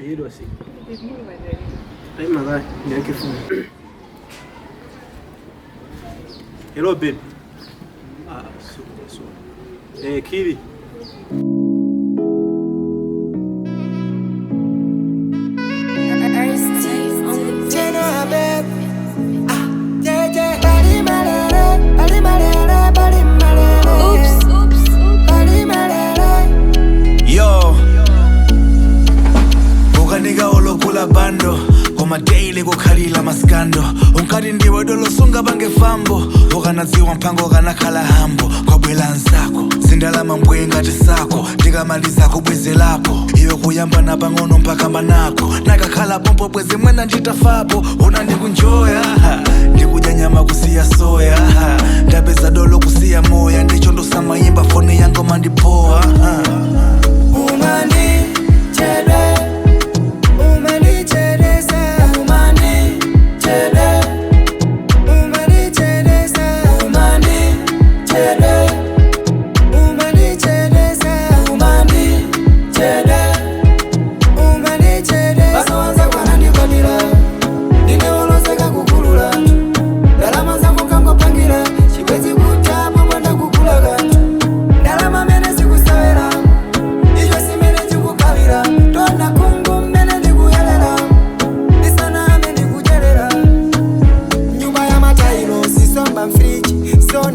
Hilo si. Ai magari, niweke phone. Hello babe. So. Kili. Bando Koma daily kukhalila maskando Unkati ndiwe dolo sunga bange fambo Ukanaziwa mpango kanakhala hambo Kwa bwela nsako Zindalama mbwe ngati sako Ndikamaliza kubweze lapo Iwe kuyamba na bangono mpaka manako Nakakhala pompo bweze mwena njitafapo Una ndikunjoya Ndikuja nyama kusia soya Ndapeza dolo kusia moya Ndicho ndo samayimba fone yango mandipoa Umani chede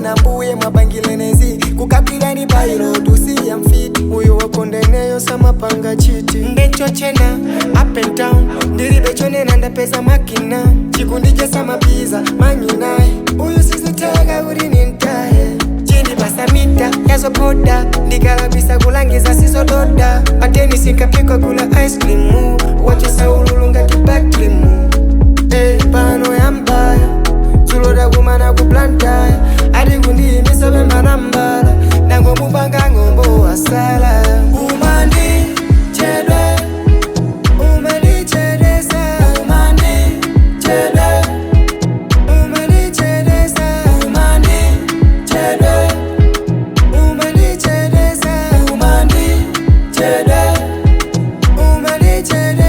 Nambuye mabangilenezi kukabila ni bailo tusi ya mfiti uyu wakondeneyo sama panga chiti ndecho chena up and down ndiribe na ndapesa makina chikundije sama pizza manyinai uyu sisitega uri nintaye chini pasamita yazo poda ndikalabisa kulangiza siso doda pateni sikapikwa kula ice cream wachisa ululunga kibaklimu pano ya mbaya Zuloda kumana kuplantaya Adi kundi misobe manambala Nango mubanga ngombo wasala Umani chede Umani chede sa Umani chede Umani chede sa Umani chede Umani chede sa Umani chede Umani chede